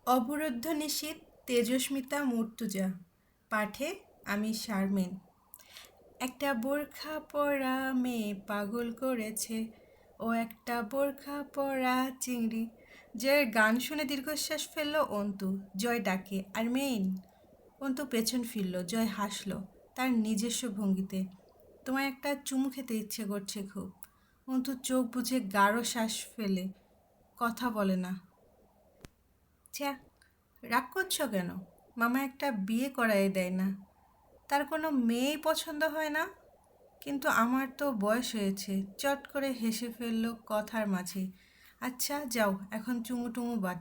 অবরুদ্ধ নিশীথ তেজস্মিতা মুর্তুজা। পাঠে আমি শারমিন। একটা বোরখা পরা মেয়ে পাগল করেছে, ও একটা বোরখা পরা চিংড়ি। জয়ের গান শুনে দীর্ঘশ্বাস ফেলল অন্তু। জয় ডাকে, আর মেইন। অন্তু পেছন ফিরল। জয় হাসল তার নিজস্ব ভঙ্গিতে। তোমায় একটা চুমু খেতে ইচ্ছে করছে খুব। অন্তু চোখ বুজে গাঢ় শ্বাস ফেলে, কথা বলে না। ছ্যা, রাগ করছো কেন? মামা একটা বিয়ে করাই দেয় না? তার কোনো মেয়েই পছন্দ হয় না? কিন্তু আমার তো বয়স হয়েছে। চট করে হেসে ফেলল কথার মাঝে। আচ্ছা যাও, এখন চুমু টুমু বাদ।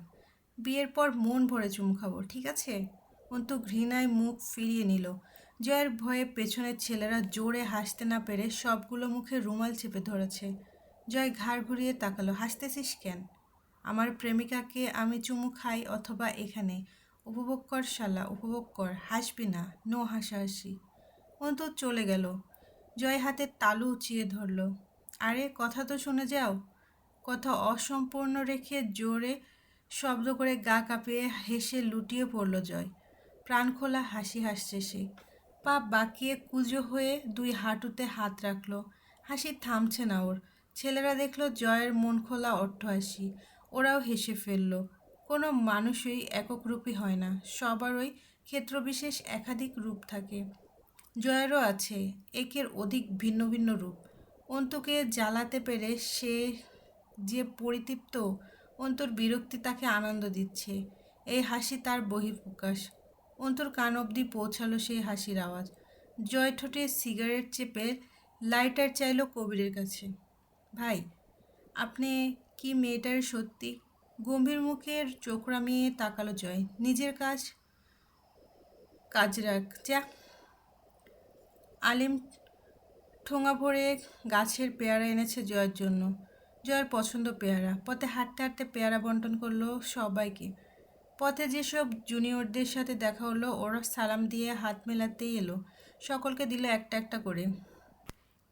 বিয়ের পর মন ভরে চুমু খাবো, ঠিক আছে? অন্তু ঘৃণায় মুখ ফিরিয়ে নিল। জয়ের ভয়ে পেছনের ছেলেরা জোরে হাসতে না পেরে সবগুলো মুখে রুমাল চেপে ধরেছে। জয় ঘাড় ঘুরিয়ে তাকালো। হাসতেছিস কেন? আমার প্রেমিকাকে আমি চুমু খাই অথবা এখানে। উপভোগ কর শালা, উপভোগ কর। হাসবি না, নো হাসাহাসি। অন্তু চলে গেল। জয় হাতের তালু উঁচিয়ে ধরল। আরে কথা তো শুনে যাও। কথা অসম্পূর্ণ রেখে জোরে শব্দ করে গা কাঁপিয়ে হেসে লুটিয়ে পড়ল জয়। প্রাণখোলা হাসি হাসছে সে। পা বাঁকিয়ে কুঁজো হয়ে দুই হাঁটুতে হাত রাখল। হাসি থামছে না ওর। ছেলেরা দেখল জয়ের মন খোলা অট্টহাসি। ওরাও হেসে ফেলল। কোনো মানুষই একক রূপী হয় না, সবারই ক্ষেত্রবিশেষ একাধিক রূপ থাকে। জয়েরও আছে একের অধিক ভিন্ন ভিন্ন রূপ। অন্তুকে জ্বালাতে পেরে সে যে পরিতৃপ্ত, অন্তুর বিরক্তি তাকে আনন্দ দিচ্ছে। এই হাসি তার বহিঃপ্রকাশ। অন্তুর কান অবধি পৌঁছালো সেই হাসির আওয়াজ। জয় ঠোঁটে সিগারেট চেপে লাইটার চাইল কবিরের কাছে। ভাই, আপনি কি মেয়েটার সত্যি? গম্ভীর মুখের চোখ রামিয়ে তাকালো জয়। নিজের কাজ রাখ যা। আলিম ঠোঙা ভরে গাছের পেয়ারা এনেছে জয়ের জন্য। জয়ের পছন্দ পেয়ারা। পথে হাঁটতে হাঁটতে পেয়ারা বন্টন করলো সবাইকে। পথে যেসব জুনিয়রদের সাথে দেখা হলো ওরা সালাম দিয়ে হাত মেলাতেই এলো। সকলকে দিল একটা একটা করে।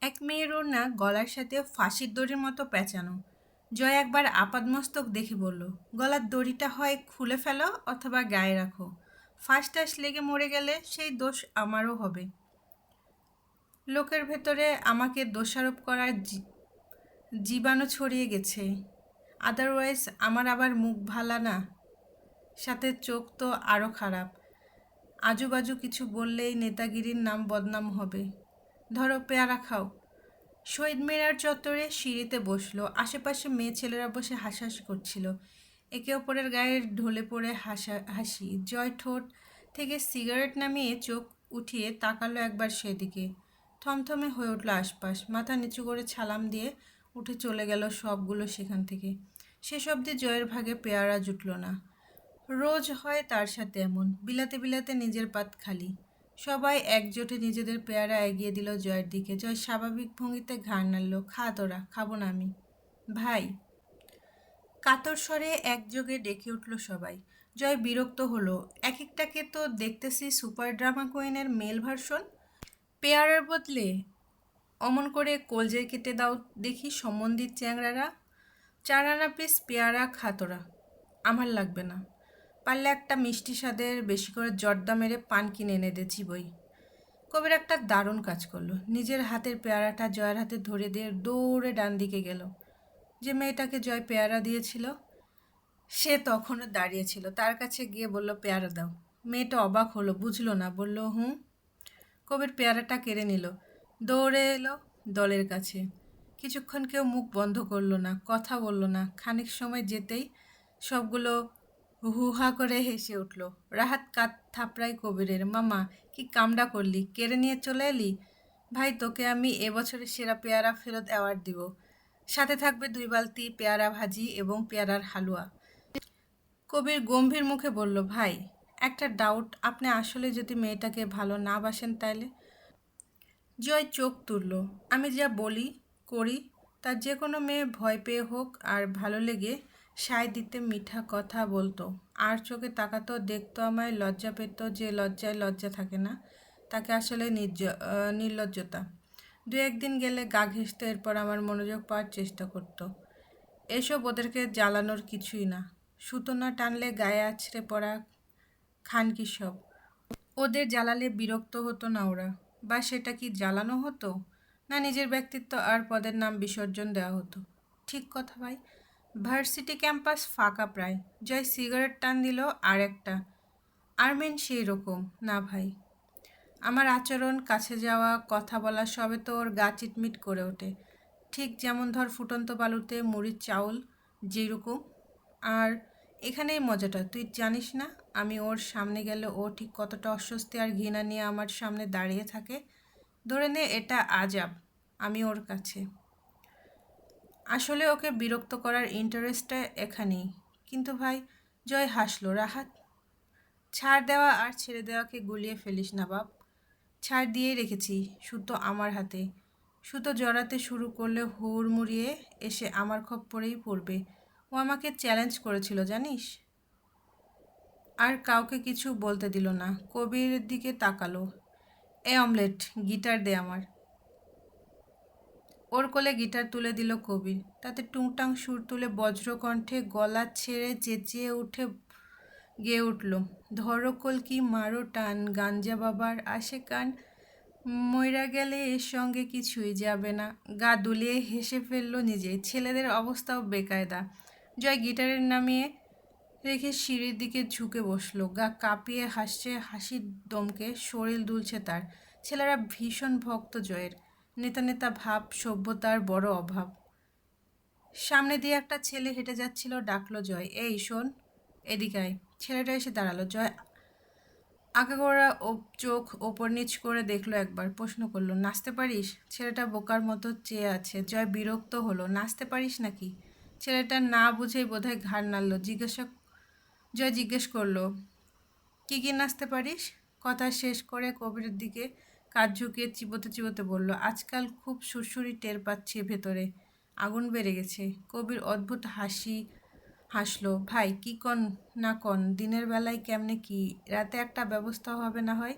এক মেয়ের ওড়না গলার সাথে ফাঁসির দড়ির মতো পেঁচানো। জয় একবার আপাদমস্তক দেখে বলল, গলার দড়িটা হয় খুলে ফেলো অথবা গায়ে রাখো। ফাঁস টাস লেগে মরে গেলে সেই দোষ আমারও হবে। লোকের ভেতরে আমাকে দোষারোপ করার জীবাণু ছড়িয়ে গেছে। আদারওয়াইজ আমার আবার মুখ ভালা না, সাথে চোখ তো আরও খারাপ। আজুবাজু কিছু বললেই নেতাগিরির নাম বদনাম হবে। ধরো পেয়ারা খাও। শহীদ মিনার চত্বরে সিঁড়িতে বসলো। আশেপাশে মেয়ে ছেলেরা বসে হাসাহাসি করছিল। একে অপরের গায়ে ঢলে পড়ে হাসি। জয় ঠোঁট থেকে সিগারেট নামিয়ে চোখ উঠিয়ে তাকালো একবার সেদিকে। থমথমে হয়ে উঠল আশপাশ। মাথা নিচু করে সালাম দিয়ে উঠে চলে গেল সবগুলো সেখান থেকে। শেষ অবধি জয়ের ভাগে পেয়ারা জুটল না। রোজ হয় তার সাথে এমন। বিলাতে বিলাতে নিজের পাত খালি। সবাই একজোটে নিজেদের পেয়ারা এগিয়ে দিল জয়ের দিকে। জয় স্বাভাবিক ভঙ্গিতে ঘাড় নাড়ল। খা তোরা, খাবো না আমি। ভাই, কাতর স্বরে একযোগে ডেকে উঠল সবাই। জয় বিরক্ত হলো। এক একটাকে তো দেখতেছি সুপার ড্রামা কুইনের মেল ভার্সন। পেয়ারার বদলে অমন করে কলজে কেটে দাও দেখি সম্বন্ধিত চ্যাংড়ারা। 4 আনা পিস পেয়ারা খা তোরা, আমার লাগবে না। পারলে একটা মিষ্টি স্বাদের বেশি করে জর্দা মেরে পান কিনে এনে দে চিবই। কবির একটা দারুণ কাজ করলো। নিজের হাতের পেয়ারাটা জয়ের হাতে ধরে দিয়ে দৌড়ে ডান দিকে গেল। যে মেয়েটাকে জয় পেয়ারা দিয়েছিল সে তখনও দাঁড়িয়েছিল। তার কাছে গিয়ে বলল, পেয়ারা দাও। মেয়েটা অবাক হলো, বুঝলো না, বলল হুম। কবির পেয়ারাটা কেড়ে নিল। দৌড়ে এলো দলের কাছে। কিছুক্ষণ কেউ মুখ বন্ধ করলো না, কথা বলল না। খানিক সময় যেতেই সবগুলো হুহা করে হেসে উঠল। রাহাত কাত থাপড়ায় কবিরের। মামা, কি কামড়া করলি? কেড়ে নিয়ে চলে এলি? ভাই, তোকে আমি এবছরের সেরা পেয়ারা ফেরত অ্যাওয়ার্ড দিব। সাথে থাকবে 2 বালতি পেয়ারা ভাজি এবং পেয়ারার হালুয়া। কবির গম্ভীর মুখে বলল, ভাই একটা ডাউট, আপনি আসলে যদি মেয়েটাকে ভালো না বাসেন তাইলে? জয় চোখ তুলল। আমি যা বলি করি তার যে কোনো মেয়ে ভয় পেয়ে হোক আর ভালো লেগে সায় দিতে মিঠা কথা বলতো, আর চোখে তাকাতো, দেখতো আমায়, লজ্জা পেত। যে লজ্জায় লজ্জা থাকে না তাকে আসলে নির্লজ্জতা। 2-1 দিন গেলে গা ঘেঁষতো, এরপর আমার মনোযোগ পাওয়ার চেষ্টা করতো। এসব ওদেরকে জ্বালানোর কিছুই না। সুতো না টানলে গায়ে আছড়ে পড়া খান কি সব। ওদের জ্বালালে বিরক্ত হতো না ওরা? বা সেটা কি জ্বালানো হতো? না নিজের ব্যক্তিত্ব আর পদের নাম বিসর্জন দেওয়া হতো? ঠিক কথা ভাই। ভার্সিটি ক্যাম্পাস ফাঁকা প্রায়। জয় সিগারেট টান দিল আর একটা। আরমিন সেই রকম না ভাই। আমার আচরণ, কাছে যাওয়া, কথা বলা সবে তো ওর গা চিটমিট করে ওঠে। ঠিক যেমন ধর ফুটন্ত বালুতে মুড়ির চাউল যেরকম। আর এখানেই মজাটা, তুই জানিস না আমি ওর সামনে গেলে ও ঠিক কতটা অস্বস্তি আর ঘৃণা নিয়ে আমার সামনে দাঁড়িয়ে থাকে। ধরে নে এটা আজাব আমি ওর কাছে। আসলে ওকে বিরক্ত করার ইন্টারেস্টটা এখানেই। কিন্তু ভাই, জয় হাসলো। রাহাত, ছাড় দেওয়া আর ছেড়ে দেওয়াকে গুলিয়ে ফেলিস না বাপ। ছাড় দিয়েই রেখেছি, সুতো আমার হাতে। সুতো জড়াতে শুরু করলে হুড়মুড়িয়ে এসে আমার খপ্পরেই পড়বে। ও আমাকে চ্যালেঞ্জ করেছিল জানিস। আর কাউকে কিছু বলতে দিল না। কবিরের দিকে তাকালো। এ অমলেট, গিটার দে আমার। ওর কোলে গিটার তুলে দিল কবির। তাতে টুংটাং সুর তুলে বজ্রকণ্ঠে গলা ছেড়ে চেঁচিয়ে উঠে গেয়ে উঠল, ধরো কলকি মারো টান, গাঞ্জা বাবার আসে কান, মইরা গেলে এর সঙ্গে কিছুই যাবে না। গা দুলিয়ে হেসে ফেললো নিজেই। ছেলেদের অবস্থাও বেকায়দা। জয় গিটারের নামিয়ে রেখে সিঁড়ির দিকে ঝুঁকে বসলো। গা কাঁপিয়ে হাসছে হাসির দমকে, শরীর দুলছে তার। ছেলেরা ভীষণ ভক্ত জয়ের। নেতা নেতা ভাব, সভ্যতার বড় অভাব। সামনে দিয়ে একটা ছেলে হেঁটে যাচ্ছিল, ডাকলো জয়, এই শোন, এদিকে আয়। ছেলেটা এসে দাঁড়ালো। জয় আগাগোড়া চোখ ওপর নিচ করে দেখলো একবার, প্রশ্ন করলো, নাচতে পারিস? ছেলেটা বোকার মতো চেয়ে আছে। জয় বিরক্ত হলো, নাচতে পারিস নাকি? ছেলেটা না বুঝেই বোধহয় ঘাড় নাড়ল। জয় জিজ্ঞেস করলো, কি কি নাচতে পারিস? কথা শেষ করে কবিরের দিকে কাঁধ ঝুঁকিয়ে চিবোতে চিবোতে বলল, আজকাল খুব সুরসুরি টের পাচ্ছি ভেতরে, আগুন বেড়ে গেছে। কবির অদ্ভুত হাসলো। ভাই কি কন না কন, দিনের বেলায় কেমনে কি, রাতে একটা ব্যবস্থা হবে না হয়।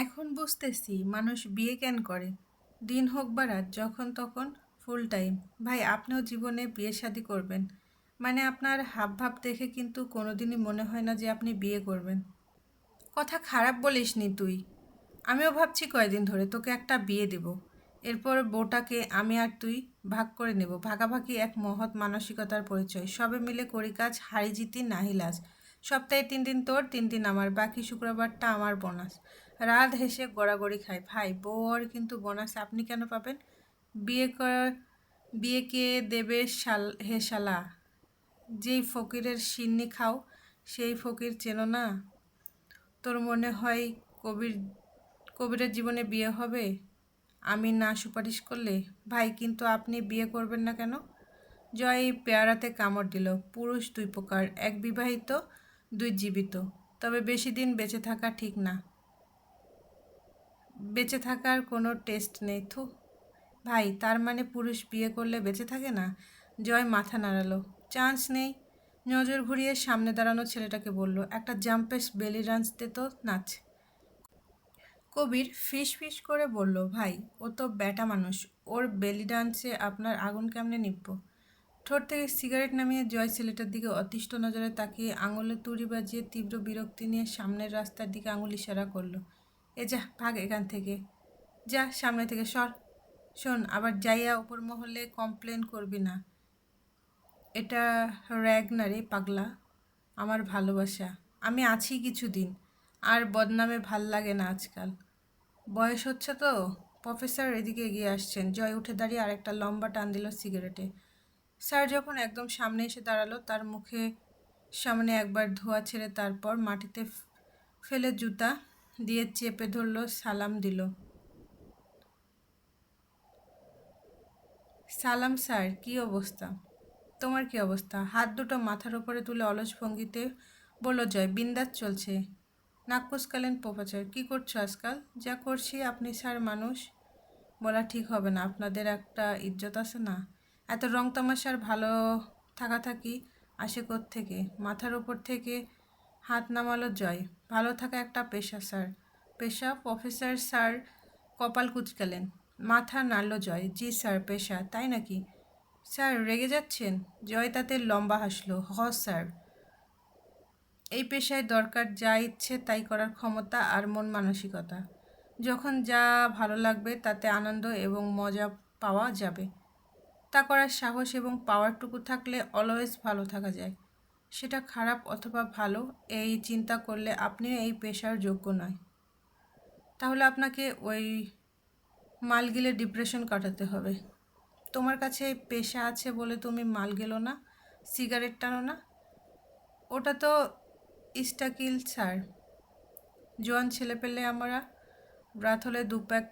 এখন বুঝতেছি মানুষ বিয়ে কেন করে, দিন হোক বা রাত, যখন তখন, ফুল টাইম। ভাই আপনিও জীবনে বিয়ে শাদী করবেন? মানে আপনার হাবভাব দেখে কিন্তু কোনোদিনই মনে হয় না যে আপনি বিয়ে করবেন। কথা খারাপ বলিসনি তুই। আমিও ভাবছি কয়দিন ধরে তোকে একটা বিয়ে দেব। এরপর বউটাকে আমি আর তুই ভাগ করে নেব। ভাগাভাগি এক মহৎ মানসিকতার পরিচয়। সবে মিলে করি কাজ, হারি জিতি নাহি লাজ। সপ্তাহে 3 দিন তোর, 3 দিন আমার, বাকি শুক্রবারটা আমার বোনাস। রাত হেসে গড়াগড়ি খায়। ভাই বউ আর কিন্তু বোনাস আপনি কেন পাবেন? বিয়ে কর, বিয়ে কে দেবে হে শালা? যেই ফকিরের সিন্নি খাও সেই ফকির চেনো না? তোর মনে হয় কবির কবিরের জীবনে বিয়ে হবে আমি না সুপারিশ করলে? ভাই কিন্তু আপনি বিয়ে করবেন না কেন? জয় পেয়ারাতে কামড় দিল। পুরুষ 2 প্রকার, এক বিবাহিত, 2 জীবিত। তবে বেশি দিন বেঁচে থাকা ঠিক না। বেঁচে থাকার কোনো টেস্ট নেই। থু। ভাই তার মানে পুরুষ বিয়ে করলে বেঁচে থাকে না? জয় মাথা নাড়ালো। চান্স নেই। নজর ঘুরিয়ে সামনে দাঁড়ানো ছেলেটাকে বলল, একটা জাম্পেস বেলি ডান্স দে তো, নাচ। কবির ফিস ফিস করে বলল, ভাই ও তো ব্যাটা মানুষ, ওর বেলি ডান্সে আপনার আগুন কেমনে নিভব? ঠোঁট থেকে সিগারেট নামিয়ে জয় ছেলেটার দিকে অতিষ্ঠ নজরে তাকিয়ে আঙুলে তুড়ি বাজিয়ে তীব্র বিরক্তি নিয়ে সামনের রাস্তার দিকে আঙুল ইশারা করলো। এ যা, ভাগ এখান থেকে, যা সামনে থেকে সর। শোন, আবার যাইয়া ওপর মহলে কমপ্লেন করবি না। এটা র্যাগ না রে পাগলা, আমার ভালোবাসা। আমি আছি কিছুদিন, আর বদনামে ভাল লাগে না আজকাল। বয়স হচ্ছে তো। প্রফেসর এদিকে এগিয়ে আসছেন। জয় উঠে দাঁড়িয়ে আরেকটা লম্বা টান দিল সিগারেটে। স্যার যখন একদম সামনে এসে দাঁড়ালো, তার মুখে সামনে একবার ধোঁয়া ছেড়ে তারপর মাটিতে ফেলে জুতা দিয়ে চেপে ধরল, সালাম দিল। সালাম স্যার, কী অবস্থা? তোমার কী অবস্থা? হাত দুটো মাথার ওপরে তুলে অলস ভঙ্গিতে বলল জয়, বিন্দাস চলছে। নাক কুচকালেন প্রফেসর। কী করছো আজকাল? যা করছি। আপনি স্যার মানুষ বলা ঠিক হবে না, আপনাদের একটা ইজ্জত আছে না? এত রং তামাশার ভালো থাকি আসে থেকে? মাথার ওপর থেকে হাত নামালো জয়। ভালো থাকা একটা পেশা স্যার। পেশা? প্রফেসর স্যার কপাল কুঁচকালেন। মাথা নাড়ল জয়। জি স্যার, পেশা। তাই নাকি? স্যার রেগে যাচ্ছেন? জয় তাতে লম্বা হাসলো। হ স্যার। এই পেশায় দরকার যা ইচ্ছে তাই করার ক্ষমতা আর মন মানসিকতা। যখন যা ভালো লাগবে তাতে আনন্দ এবং মজা পাওয়া যাবে। তা করার সাহস এবং পাওয়ারটুকু থাকলে অলওয়েজ ভালো থাকা যায়। সেটা খারাপ অথবা ভালো এই চিন্তা করলে আপনিও এই পেশার যোগ্য নয়। তাহলে আপনাকে ওই মাল গিলে ডিপ্রেশন কাটাতে হবে। তোমার কাছে পেশা আছে বলে তুমি মাল গেলো না, সিগারেট টানো না? ওটা তো স্টাকিল স্যার। জোয়ান ছেলে পেলে আমরা রাত হলে 2 প্যাক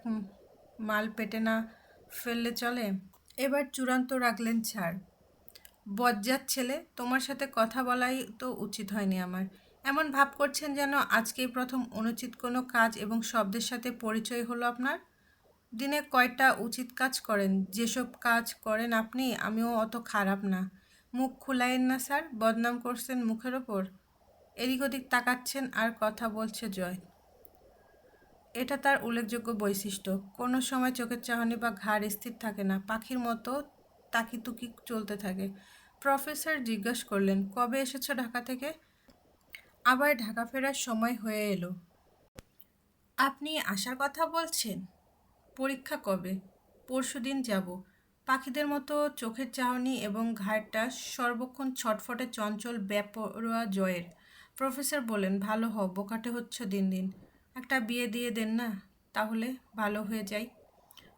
মাল পেটে না ফেললে চলে? এবার চূড়ান্ত রাখলেন স্যার। বজ্জাত ছেলে, তোমার সাথে কথা বলাই তো উচিত হয়নি আমার। এমন ভাব করছেন যেন আজকেই প্রথম অনুচিত কোনো কাজ এবং শব্দের সাথে পরিচয় হলো আপনার। দিনে কয়টা উচিত কাজ করেন? যেসব কাজ করেন আপনি, আমিও অত খারাপ না। মুখ খুলাইন না স্যার, বদনাম করছেন মুখের ওপর। এদিক ওদিক তাকাচ্ছেন আর কথা বলছে জয়। এটা তার উল্লেখযোগ্য বৈশিষ্ট্য। কোনো সময় চোখের চাহনি বা ঘাড় স্থির থাকে না, পাখির মতো তাকিতুকি চলতে থাকে। প্রফেসর জিজ্ঞাসা করলেন, কবে এসেছো ঢাকা থেকে? আবার ঢাকা ফেরার সময় হয়ে এলো। আপনি আসার কথা বলছেন? পরীক্ষা কবে? পরশুদিন যাব। পাখিদের মতো চোখের চাহনি এবং ঘাড়টা সর্বক্ষণ ছটফটে চঞ্চল বেপরোয়া জয়ের। প্রফেসর বললেন, ভালো হও, বোকাটে হচ্ছ দিন দিন। একটা বিয়ে দিয়ে দেন না, তাহলে ভালো হয়ে যাই।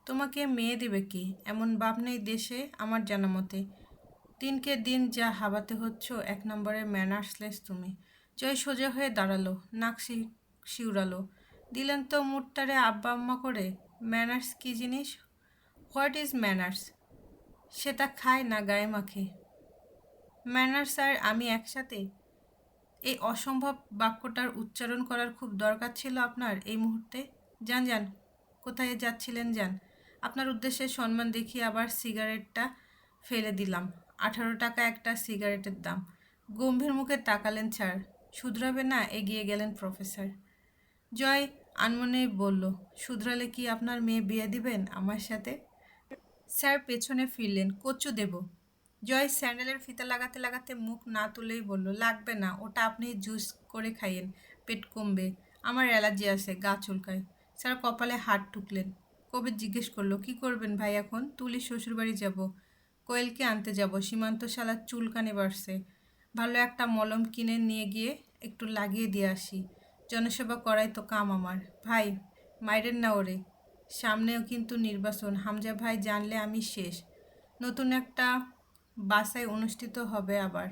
তোমাকে মেয়ে দেবে কি? এমন বাপ নেই দেশে আমার জানা মতে। দিনকে দিন যা হাবাতে হচ্ছ, 1 নম্বরের ম্যানার্সলেস তুমি। জয় সোজা হয়ে দাঁড়ালো, নাক শিউরালো। দিলেন তো মুটটারে আব্বা আম্মা করে। ম্যানার্স কী জিনিস? What is manners? সেটা খায় না গায়ে মাখে। ম্যানার্স আর আমি একসাথে? এই অসম্ভব বাক্যটার উচ্চারণ করার খুব দরকার ছিল আপনার এই মুহূর্তে? যান যান, কোথায় যাচ্ছিলেন যান। আপনার উদ্দেশ্যে সম্মান দেখিয়ে আবার সিগারেটটা ফেলে দিলাম। 18 টাকা একটা সিগারেটের দাম। গম্ভীর মুখে তাকালেন স্যার। শুধরাবে না? এগিয়ে গেলেন প্রফেসর। জয় আনমনেই বলল, শুধরালে কি আপনার মেয়ে বিয়ে দিবেন আমার সাথে? স্যার পেছনে ফিরলেন, কচু দেব। জয় স্যান্ডেলের ফিতা লাগাতে লাগাতে মুখ না তুলেই বলল, লাগবে না, ওটা আপনি জুস করে খাইয়েন, পেট কমবে। আমার অ্যালার্জি আছে, গা চুলকায়। স্যার কপালে হাত ঠুকলেন। কবির জিজ্ঞেস করলো, কি করবেন ভাই এখন? তুলি শ্বশুরবাড়ি যাব, কোয়েলকে আনতে যাব, সীমান্ত শালার চুলকানি বাড়ছে। ভালো একটা মলম কিনে নিয়ে গিয়ে একটু লাগিয়ে দিয়ে আসি। জনসেবা করাই তো কাম আমার। ভাই মাইরেন না ওরে, সামনেও কিন্তু নির্বাচন, হামজা ভাই জানলে আমি শেষ। নতুন একটা বাছাই অনুষ্ঠিত হবে আবার,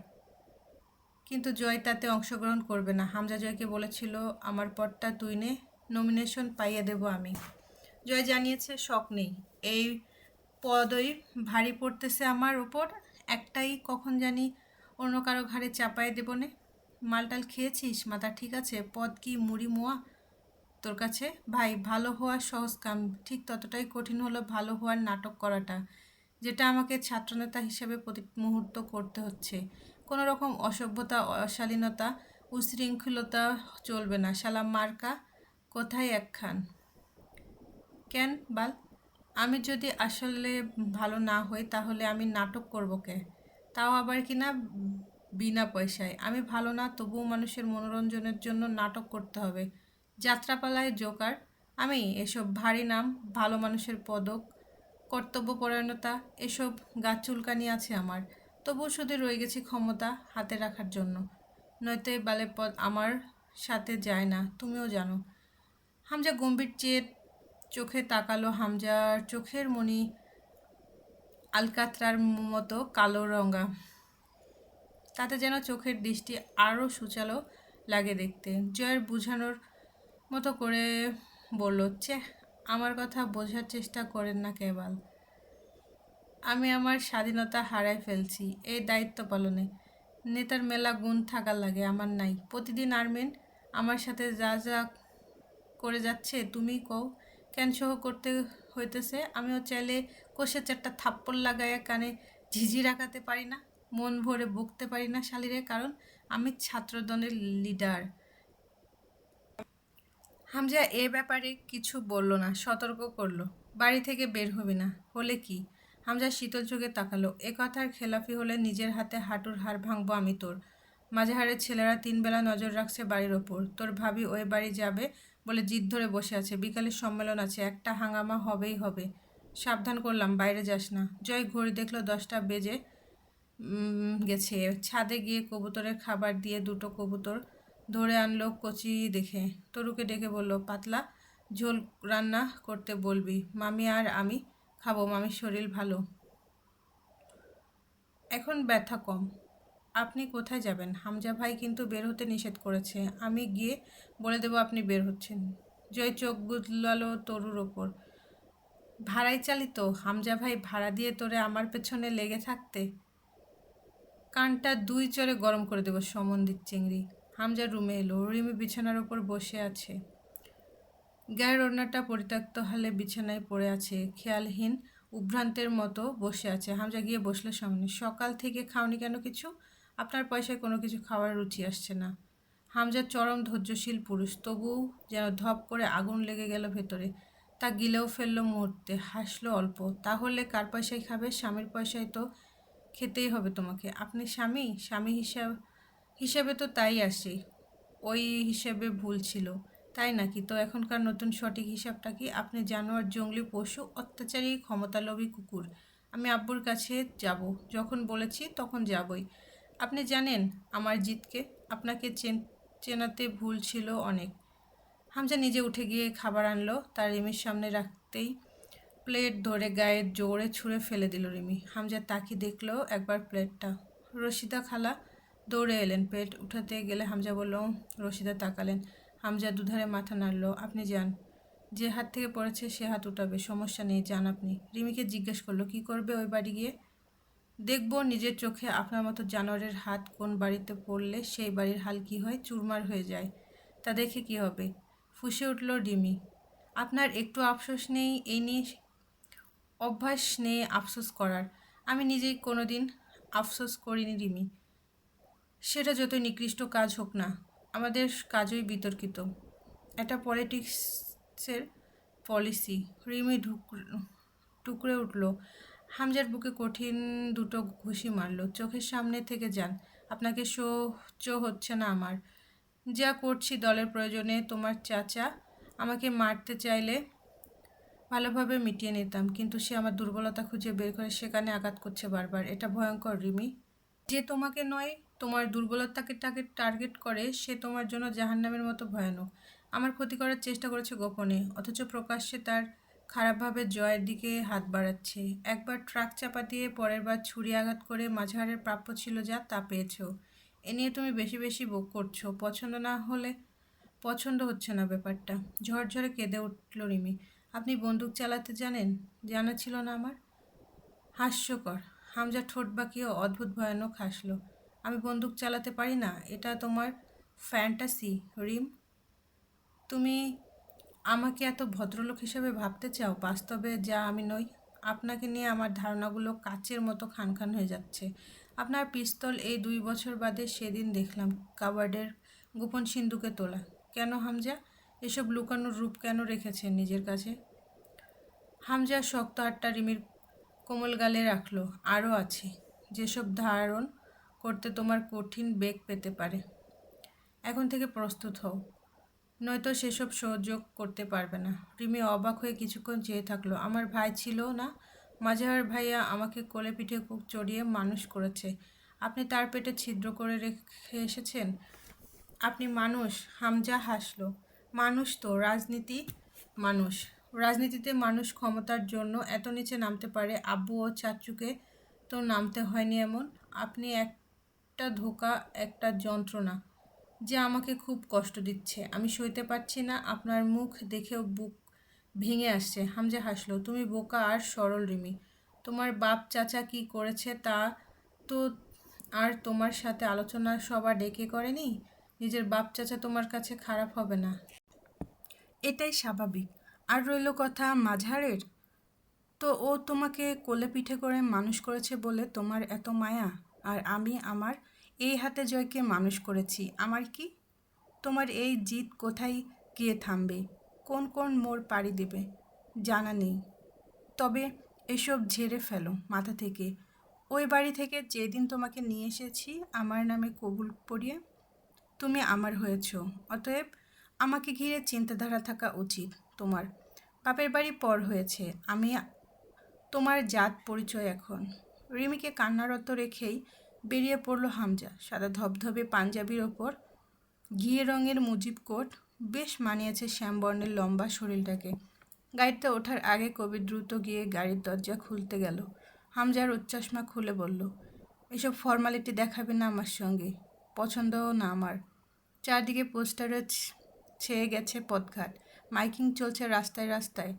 কিন্তু জয় তাতে অংশগ্রহণ করবে না। হামজা জয়কে বলেছিল, আমার পদটা তুই নে, নমিনেশন পাইয়ে দেব আমি। জয় জানিয়েছে, শখ নেই, এই পদই ভারী পড়তেছে আমার ওপর। একটাই কখন জানি অন্য কারো ঘাড়ে চাপায় দেব নে। মালটাল খেয়েছিস? মাথা ঠিক আছে? পদ কি মুড়ি মোয়া তোর কাছে? ভাই, ভালো হওয়ার সহজ কাম, ঠিক ততটাই কঠিন হলো ভালো হওয়ার নাটক করাটা, যেটা আমাকে ছাত্রনেতা হিসেবে প্রতি মুহূর্ত করতে হচ্ছে। কোনো রকম অসভ্যতা, অশালীনতা, উশৃঙ্খলতা চলবে না। শালা মার্কা কোথায় একখান। কেন বাল? আমি যদি আসলে ভালো না হই তাহলে আমি নাটক করব কে? তাও আবার কিনা বিনা পয়সায়। আমি ভালো না, তবুও মানুষের মনোরঞ্জনের জন্য নাটক করতে হবে। যাত্রাপালায় জোকার আমি? এসব ভারী নাম, ভালো মানুষের পদক, কর্তব্যপরায়ণতা, এসব গা চুলকানি আছে আমার। তবুও শুধু রয়ে গেছি ক্ষমতা হাতে রাখার জন্য। নয়তো এই বালের পদ আমার সাথে যায় না, তুমিও জানো। হামজা গম্ভীর চোখে তাকালো। হামজার চোখের মণি আলকাতরার মতো কালো রঙা, তাতে যেন চোখের দৃষ্টি আরও সুচালো লাগে দেখতে। জয়ের বোঝানোর মতো করে বলল, আমার কথা বোঝার চেষ্টা করেন না কেবল। আমি আমার স্বাধীনতা হারাই ফেলছি এই দায়িত্ব পালনে। নেতার মেলা গুণ থাকার লাগে, আমার নাই। প্রতিদিন আর্মিন আমার সাথে যা যা করে যাচ্ছে তুমি কও, কেন সহ করতে হইতেছে? আমিও চাইলে কষে 4টা থাপ্পড় লাগাইয়া কানে ঝিঝি রাখাতে পারি না, মন ভরে বকতে পারি না শালিরে, কারণ আমি ছাত্রদলের লিডার। হামজা এ ব্যাপারে কিছু বলল না, সতর্ক করলো, বাড়ি থেকে বের হবি না, হলে কি? হামজা শীতল চোখে তাকালো, এ কথার খেলাফি হলে নিজের হাতে হাঁটুর হাড় ভাঙবো আমি তোর। মাঝারের ছেলেরা 3 বেলা নজর রাখছে বাড়ির ওপর। তোর ভাবি ওই বাড়ি যাবে বলে জিদ ধরে বসে আছে। বিকালে সম্মেলন আছে, একটা হাঙ্গামা হবেই হবে। সাবধান করলাম, বাইরে যাস না। জয় ঘড়ি দেখলো 10টা বেজে গেছে। ছাদে গিয়ে কবুতরের খাবার দিয়ে 2টো কবুতর ধরে আনলো কচি দেখে। তরুকে ডেকে বলল, পাতলা ঝোল রান্না করতে বলবি, মামি আর আমি খাবো, মামির শরীর ভালো, এখন ব্যথা কম। আপনি কোথায় যাবেন? হামজা ভাই কিন্তু বের হতে নিষেধ করেছে। আমি গিয়ে বলে দেবো আপনি বের হচ্ছেন। জয় চোখ বুলালো তরুর ওপর। ভাড়াই চালিত হামজা ভাই ভাড়া দিয়ে তোরে আমার পেছনে লেগে থাকতে? কানটা 2 চড়ে গরম করে দেবো সমন্দির চিংড়ি। হামজা রুমে এলো। রিমি বিছানার ওপর বসে আছে। গায়ের ওড়নাটা পরিত্যক্ত হালে বিছানায় পড়ে আছে, খেয়ালহীন উভ্রান্তের মতো বসে আছে। হামজা গিয়ে বসলো সামনে। সকাল থেকে খাওনি কেন কিছু? আপনার পয়সায় কোনো কিছু খাওয়ার রুচি আসছে না। হামজা চরম ধৈর্যশীল পুরুষ, তবুও যেন ধপ করে আগুন লেগে গেল ভেতরে। তা গিলেও ফেললো মুহূর্তে, হাসলো অল্প। তাহলে কার পয়সায় খাবে? স্বামীর পয়সায় তো খেতেই হবে তোমাকে। আপনি স্বামী? স্বামী হিসাবে তো তাই আসে। ওই হিসেবে ভুল ছিল, তাই নাকি? তো এখনকার নতুন সঠিক হিসাবটা কি? আপনি জানোয়ার, জঙ্গলি পশু, অত্যাচারী, ক্ষমতালোভী কুকুর। আমি আব্বুর কাছে যাব, যখন বলেছি তখন যাবই। আপনি জানেন আমার জিতকে? আপনাকে চেনাতে ভুল ছিল অনেক। হামজা নিজে উঠে গিয়ে খাবার আনলো, তার রিমির সামনে রাখতেই প্লেট ধরে গায়ে জোরে ছুঁড়ে ফেলে দিল রিমি। হামজা তাকিয়ে দেখলো একবার প্লেটটা। রশিদা খালা দৌড়ে এলেন। প্লেট উঠাতে গেলে হামজা বলল। রশিদা তাকালেন। হামজা দুধারে মাথা নাড়ল। আপনি যান, যে হাত থেকে পড়েছে সে হাত উঠাবে, সমস্যা নেই, যান আপনি। রিমিকে জিজ্ঞেস করলো, কি করবে ওই বাড়ি গিয়ে? দেখব নিজের চোখে আপনার মতো জানোয়ারের হাত কোন বাড়িতে পড়লে সেই বাড়ির হাল কী হয়, চুরমার হয়ে যায়। তা দেখে কি হবে? ফুঁসে উঠল রিমি। আপনার একটু আফসোস নেই এই নিয়ে? অভ্যাস নেই আফসোস করার। আমি নিজেই কোনো দিন আফসোস করিনি রিমি। সেটা যতই নিকৃষ্ট কাজ হোক না, আমাদের কাজই বিতর্কিত। এটা পলিটিক্সের পলিসি। রিমি টুকরে উঠল। হামজার বুকে কঠিন 2টো ঘুষি মারল। চোখের সামনে থেকে যান, আপনাকে সহ্য হচ্ছে না আমার। যা করছি দলের প্রয়োজনে। তোমার চাচা আমাকে মারতে চাইলে ভালোভাবে মিটিয়ে নিতাম, কিন্তু সে আমার দুর্বলতা খুঁজে বের করে সেখানে আঘাত করছে বারবার। এটা ভয়ঙ্কর রিমি। যে তোমাকে নয়, তোমার দুর্বলতাকে টার্গেট করে, সে তোমার জন্য জাহান্নামের মতো ভয়ানক। আমার ক্ষতি করার চেষ্টা করেছে গোপনে, অথচ প্রকাশ্যে তার খারাপভাবে জয়ের দিকে হাত বাড়াচ্ছে। একবার ট্রাক চাপা দিয়ে, পরের বার ছুরি আঘাত করে। মাঝারের প্রাপ্য ছিল যা, তা পেয়েছো। এ নিয়ে তুমি বেশি বেশি বক করছো। পছন্দ হচ্ছে না ব্যাপারটা। ঝরঝরে কেঁদে উঠল রিমি। আপনি বন্দুক চালাতে জানেন? জানা ছিল না আমার। হাস্যকর। হামজা ঠোঁট বাঁকিয়ে অদ্ভুত ভয়ানক হাসল। আমি বন্দুক চালাতে পারি না? এটা তোমার ফ্যান্টাসি রিম। তুমি আমাকে এত ভদ্রলোক হিসেবে ভাবতে চাও, বাস্তবে যা আমি নই। আপনাকে নিয়ে আমার ধারণাগুলো কাচের মতো খানখান হয়ে যাচ্ছে। আপনার পিস্তল এই 2 বছর বাদে সেদিন দেখলাম কাবার্ডের গোপন সিন্ধুকে তোলা। কেন হামজা? এসব লুকানোর রূপ কেন রেখেছেন নিজের কাছে? হামজা শক্ত হাতটা রিমির কোমল গালে রাখলো। আরও আছে, যেসব ধারণ করতে তোমার কঠিন বেগ পেতে পারে। এখন থেকে প্রস্তুত হও, নয়তো সেসব সহ্য করতে পারবে না। রিমি অবাক হয়ে কিছুক্ষণ চেয়ে থাকলো। আমার ভাই ছিল না? মাঝার ভাইয়া আমাকে কোলে পিঠে চড়িয়ে মানুষ করেছে। আপনি তার পেটে ছিদ্র করে রেখে এসেছেন? আপনি মানুষ? হামজা হাসলো। মানুষ তো মানুষ। রাজনীতিতে মানুষ ক্ষমতার জন্য এত নিচে নামতে পারে, আব্বু ও চাচুকে তো নামতে হয়নি এমন। আপনি একটা ধোঁকা, একটা যন্ত্রণা, যে আমাকে খুব কষ্ট দিচ্ছে। আমি সইতে পারছি না। আপনার মুখ দেখেও বুক ভেঙে আসছে। হামজা হাসলো। তুমি বোকা আর সরল রিমি। তোমার বাপ চাচা কি করেছে তা তো আর তোমার সাথে আলোচনা সভা ডেকে করেনি? নিজের বাপ চাচা তোমার কাছে খারাপ হবে না, এটাই স্বাভাবিক। আর রইল কথা মাঝারের, তো ও তোমাকে কোলে পিঠে করে মানুষ করেছে বলে তোমার এত মায়া। আর আমি আমার এই হাতে জয়কে মানুষ করেছি। আমার কি? তোমার এই জিদ কোথায় গিয়ে থামবে, কোন কোন মোড় পাড়ি দেবে, জানা নেই। তবে এসব ঝেড়ে ফেলো মাথা থেকে। ওই বাড়ি থেকে যেদিন তোমাকে নিয়ে এসেছি আমার নামে কবুল পড়িয়ে তুমি আমার হয়েছ। অতএব আমাকে ঘিরে চিন্তাধারা থাকা উচিত তোমার। বাপের বাড়ি পর হয়েছে, আমি তোমার জাত পরিচয় এখন। রিমিকে কান্নারত রেখেই বেরিয়ে পড়ল হামজা। সাদা ধবধবে পাঞ্জাবির ওপর ঘিয়ে রঙের মুজিব কোট বেশ মানিয়েছে শ্যামবর্ণের লম্বা শরীরটাকে। গাড়িতে ওঠার আগে কবি দ্রুত গিয়ে গাড়ির দরজা খুলতে গেল। হামজার উচ্চশমা খুলে বলল, এসব ফর্মালিটি দেখাবে না আমার সঙ্গে, পছন্দও না আমার। চারদিকে পোস্টারে ছেয়ে গেছে পথঘাট, মাইকিং চলছে রাস্তায় রাস্তায়।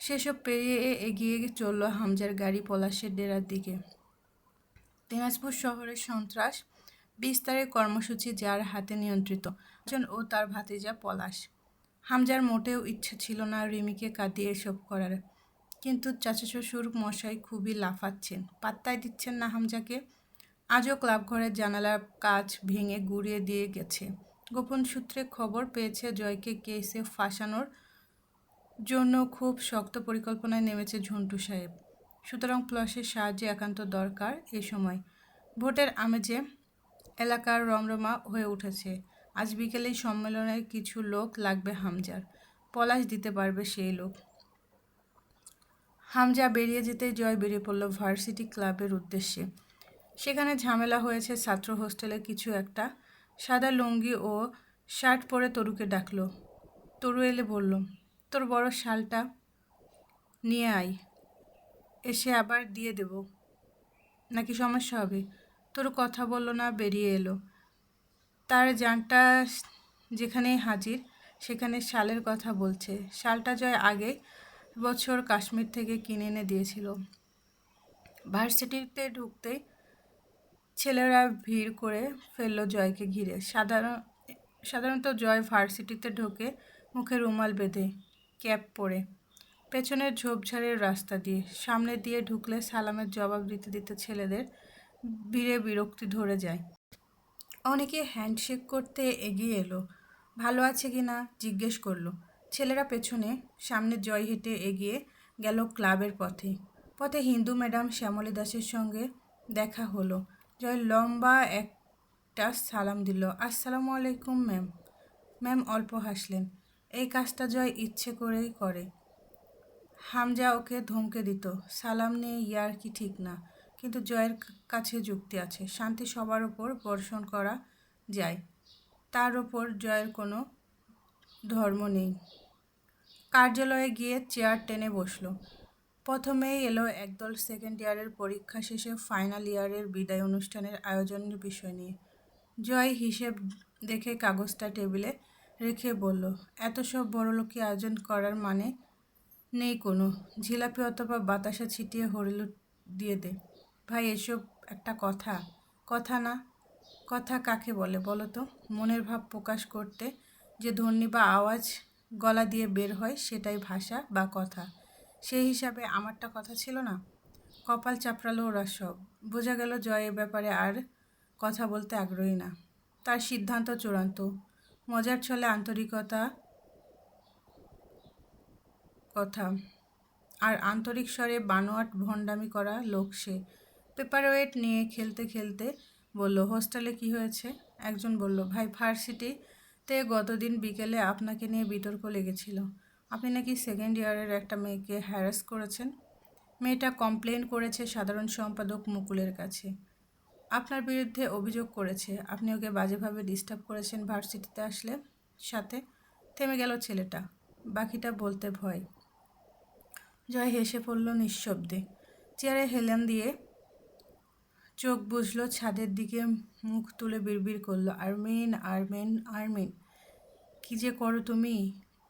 সেসব পেরিয়ে এগিয়ে চলল হামজার গাড়ি পলাশের ডেরার দিকে। দিনাজপুর শহরের সন্ত্রাস বিস্তারের কর্মসূচি যার হাতে নিয়ন্ত্রিত, ও তার ভাতিজা পলাশ। হামজার মোটেও ইচ্ছে ছিল না রিমিকে কাঁদিয়ে এসব করার, কিন্তু চাচা শ্বশুর মশাই খুবই লাফাচ্ছেন, পাত্তাই দিচ্ছেন না হামজাকে। আজও ক্লাবঘরের জানালার কাচ ভেঙে গুঁড়িয়ে দিয়ে গেছে। গোপন সূত্রে খবর পেয়েছে জয়কে কেসে ফাঁসানোর জন্য খুব শক্ত পরিকল্পনায় নেমেছে ঝন্টু সাহেব। সুতরাং পলাশের সাহায্য একান্ত দরকার এ সময়। ভোটের আমেজে এলাকার রমরমা হয়ে উঠেছে। আজ বিকেলেই সম্মেলনের কিছু লোক লাগবে হামজার। পলাশ দিতে পারবে সেই লোক। হামজা বেরিয়ে যেতেই জয় বেরিয়ে পড়ল ভার্সিটি ক্লাবের উদ্দেশ্যে। সেখানে ঝামেলা হয়েছে ছাত্র হোস্টেলে কিছু একটা। সাদা লুঙ্গি ও শার্ট পরে তরুকে ডাকলো। তরু এলে বলল, তোর বড় শালটা নিয়ে আয়, এসে আবার দিয়ে দেব নাকি সমস্যা হবে? তরু কথা বলল না, বেরিয়ে এলো। তার জানটা যেখানেই হাজির সেখানে শালের কথা বলছে। শালটা জয় আগে বছর কাশ্মীর থেকে কিনে এনে দিয়েছিল। ভার্সিটিতে ঢুকতেই ছেলেরা ভিড় করে ফেলল জয়কে ঘিরে। সাধারণত জয় ভার্সিটিতে ঢোকে মুখে রুমাল বেঁধে, ক্যাপ পরে, পেছনের ঝোপঝাড়ের রাস্তা দিয়ে। সামনে দিয়ে ঢুকলে সালামের জবাব দিতে দিতে ছেলেদের ভিড়ে বিরক্তি ধরে যায়। অনেকে হ্যান্ডশেক করতে এগিয়ে এলো, ভালো আছে কি না জিজ্ঞেস করলো। ছেলেরা পেছনে, সামনে জয় হেঁটে এগিয়ে গেল ক্লাবের পথে। পথে হিন্দু ম্যাডাম শ্যামলী দাসের সঙ্গে দেখা হলো। জয় লম্বা একটা সালাম দিল, আসসালামু আলাইকুম ম্যাম। ম্যাম অল্প হাসলেন। এই কাজটা জয় ইচ্ছে করেই করে। হামজা ওকে ধমকে দিত, সালাম নিয়ে ইয়ার্কি ঠিক না, কিন্তু জয়ের কাছে যুক্তি আছে। শান্তি সবার ওপর বর্ষণ করা যায়, তার ওপর জয়ের কোনো ধর্ম নেই। কার্যালয়ে গিয়ে চেয়ার টেনে বসলো। প্রথমেই এলো একদল সেকেন্ড ইয়ারের পরীক্ষা শেষে ফাইনাল ইয়ারের বিদায় অনুষ্ঠানের আয়োজনের বিষয় নিয়ে। জয় হিসেব দেখে কাগজটা টেবিলে রেখে বলল, এত সব বড়লোকি আয়োজন করার মানে নেই কোনো। জিলাপি অথবা বাতাসা ছিটিয়ে হরিলুট দিয়ে দে। ভাই এসব একটা কথা? কথা না? কথা কাকে বলে বলো তো? মনের ভাব প্রকাশ করতে যে ধ্বনি বা আওয়াজ গলা দিয়ে বের হয় সেটাই ভাষা বা কথা। সেই হিসাবে আমারটা কথা ছিল না? কপাল চাপড়ালো ওরা সব। বোঝা গেল জয় এ ব্যাপারে আর কথা বলতে আগ্রহী না। তার সিদ্ধান্ত চূড়ান্ত। মজার ছলে আন্তরিকতা কথা আর আন্তরিক স্বরে বানোয়াট ভণ্ডামি করা লোক সে। পেপার ওয়েট নিয়ে খেলতে খেলতে বলল, হোস্টেলে কি হয়েছে? একজন বলল, ভাই ভার্সিটিতে গতদিন বিকেলে আপনাকে নিয়ে বিতর্ক লেগেছিল। আপনি নাকি সেকেন্ড ইয়ারের একটা মেয়েকে হ্যারাস করেছেন। মেয়েটা কমপ্লেন করেছে সাধারণ সম্পাদক মুকুলের কাছে। আপনার বিরুদ্ধে অভিযোগ করেছে আপনি ওকে বাজেভাবে ডিস্টার্ব করেছেন ভার্সিটিতে আসলে। সাথে থেমে গেল ছেলেটা, বাকিটা বলতে ভয়। জয় হেসে পড়ল নিঃশব্দে। চেয়ারে হেলান দিয়ে চোখ বুঝল ছাদের দিকে, মুখ তুলে বিড়বিড় করলো, আর্মিন আর্মিন আর্মিন। কী যে করো তুমি,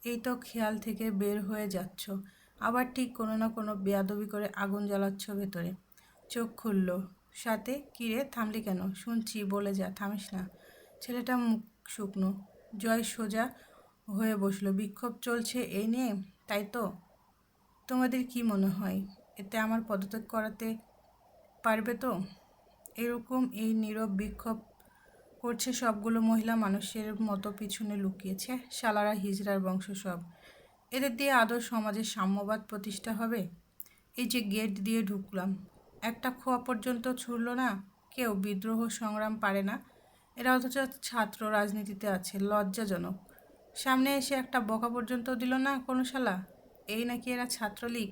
এই তো খেয়াল থেকে বের হয়ে যাচ্ছ, আবার ঠিক কোনো না কোনো বেয়াদবি করে আগুন জ্বালাচ্ছ ভেতরে। চোখ খুলল। সাথে, কিরে থামলি কেন? শুনছি, বলে যা, থামিস না। ছেলেটা মুখ শুকনো। জয় সোজা হয়ে বসলো। বিক্ষোভ চলছে এই নিয়ে, তাই তো? তোমাদের কি মনে হয় এতে আমার পদত্যাগ করাতে পারবে তো? এরকম এই নীরব বিক্ষোভ করছে সবগুলো মহিলা মানুষের মতো পিছনে লুকিয়েছে শালারা হিজড়ার বংশ সব। এদের দিয়ে আদৌ সমাজে সাম্যবাদ প্রতিষ্ঠা হবে? এই যে গেট দিয়ে ঢুকলাম, একটা খোয়া পর্যন্ত ছুড়ল না কেউ। বিদ্রোহ সংগ্রাম পারে না এরা, অথচ ছাত্র রাজনীতিতে আছে। লজ্জাজনক। সামনে এসে একটা বকা পর্যন্ত দিল না কোনো শালা। এই নাকি এরা ছাত্রলীগ,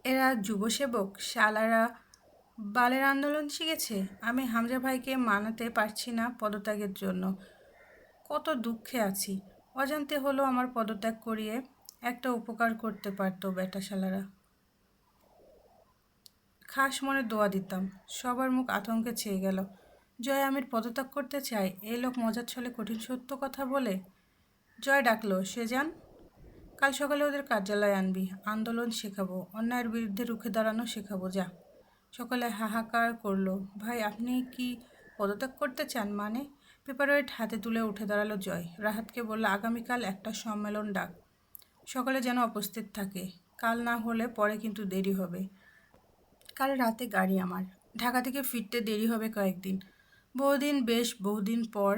এরা যুবসেবক। শালারা বালের আন্দোলন শিখেছে। আমি হামজা ভাইকে মানাতে পারছি না পদত্যাগের জন্য। কত দুঃখে আছি। অজান্তে হলো আমার পদত্যাগ করিয়ে একটা উপকার করতে পারতো বেটা শালারা। খাস মনে দোয়া দিতাম। সবার মুখ আতঙ্কে ছেয়ে গেল। জয় আমির পদত্যাগ করতে চায়, এই লোক মজার ছলে কঠিন সত্য কথা বলে। জয় ডাকলো, সে যান। কাল সকালে ওদের কার্যালয়ে আনবি। আন্দোলন শেখাবো, অন্যায়ের বিরুদ্ধে রুখে দাঁড়ানো শেখাবো, যা। সকলে হাহাকার করলো। ভাই আপনি কি পদত্যাগ করতে চান মানে? পেপারওয়েট হাতে তুলে উঠে দাঁড়ালো জয়। রাহাতকে বলল, আগামীকাল একটা সম্মেলন ডাক, সকলে যেন উপস্থিত থাকে। কাল না হলে পরে কিন্তু দেরি হবে। কাল রাতে গাড়ি আমার, ঢাকা থেকে ফিরতে দেরি হবে কয়েকদিন। বহুদিন পর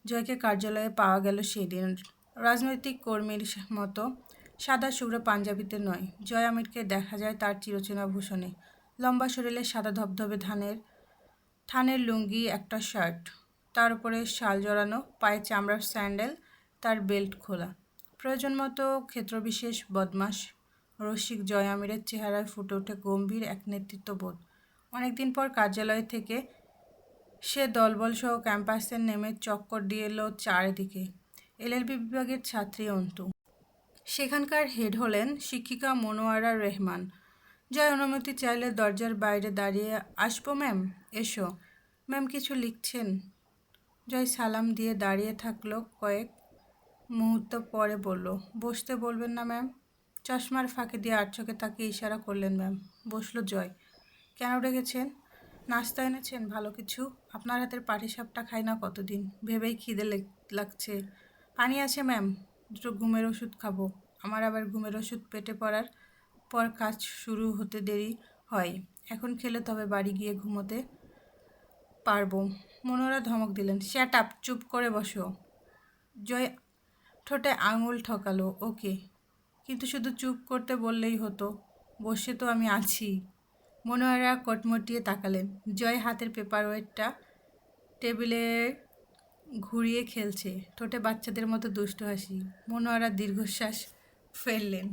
জয়কে কার্যালয়ে পাওয়া গেল সেদিন। রাজনৈতিক কর্মীর মতো সাদা শুভ্র পাঞ্জাবিতে নয়, জয় আমিরকে দেখা যায় তার চিরচেনা ভূষণে। লম্বা শরীরে সাদা ধবধবে থানের লুঙ্গি, একটা শার্ট, তার উপরে শাল জড়ানো, পায়ে চামড়ার স্যান্ডেল, তার বেল্ট খোলা। প্রয়োজন মতো ক্ষেত্রবিশেষ বদমাশ রসিক জয় আমিরের চেহারায় ফুটে ওঠে গম্ভীর এক নেতৃত্ববোধ। অনেকদিন পর কার্যালয় থেকে সে দলবলসহ ক্যাম্পাসে নেমে চক্কর দিয়ে এলো চারিদিকে। এলএলবি বিভাগের ছাত্রী অন্তু। সেখানকার হেড হলেন শিক্ষিকা মনোয়ারা রহমান। জয় অনুমতি চাইলে দরজার বাইরে দাঁড়িয়ে, আসবো ম্যাম? এসো। ম্যাম কিছু লিখছেন? জয় সালাম দিয়ে দাঁড়িয়ে থাকলো কয়েক মুহূর্ত পরে বলল, বসতে বলবেন না ম্যাম? চশমার ফাঁকে দিয়ে আর চোখে তাকিয়ে ইশারা করলেন ম্যাম। বসলো জয়। কেন ডেকেছেন? নাস্তা এনেছেন ভালো কিছু? আপনার হাতের পাটিসাপটা খাই না কতদিন, ভেবেই খিদে লাগছে। পানি আছে ম্যাম? দুটো ঘুমের ওষুধ খাবো। আমার আবার ঘুমের ওষুধ পেটে পড়ার পর কাজ শুরু হতে দেরি হয়। এখন খেলে তবে বাড়ি গিয়ে ঘুমোতে পারবো। মনোরা ধমক দিলেন, শ্যাট আপ, চুপ করে বসো। জয় ঠোঁটে আঙুল ঠকালো, ওকে, কিন্তু শুধু চুপ করতে বললেই হতো, বসে তো আমি আছি। মনোয়ারা কটমটিয়ে তাকালেন। জয় হাতের পেপারওয়েটটা টেবিলে ঘুরিয়ে খেলছে, ঠোঁটে বাচ্চাদের মতো দুষ্ট হাসি। মনোয়ারা দীর্ঘশ্বাস ফেললেন।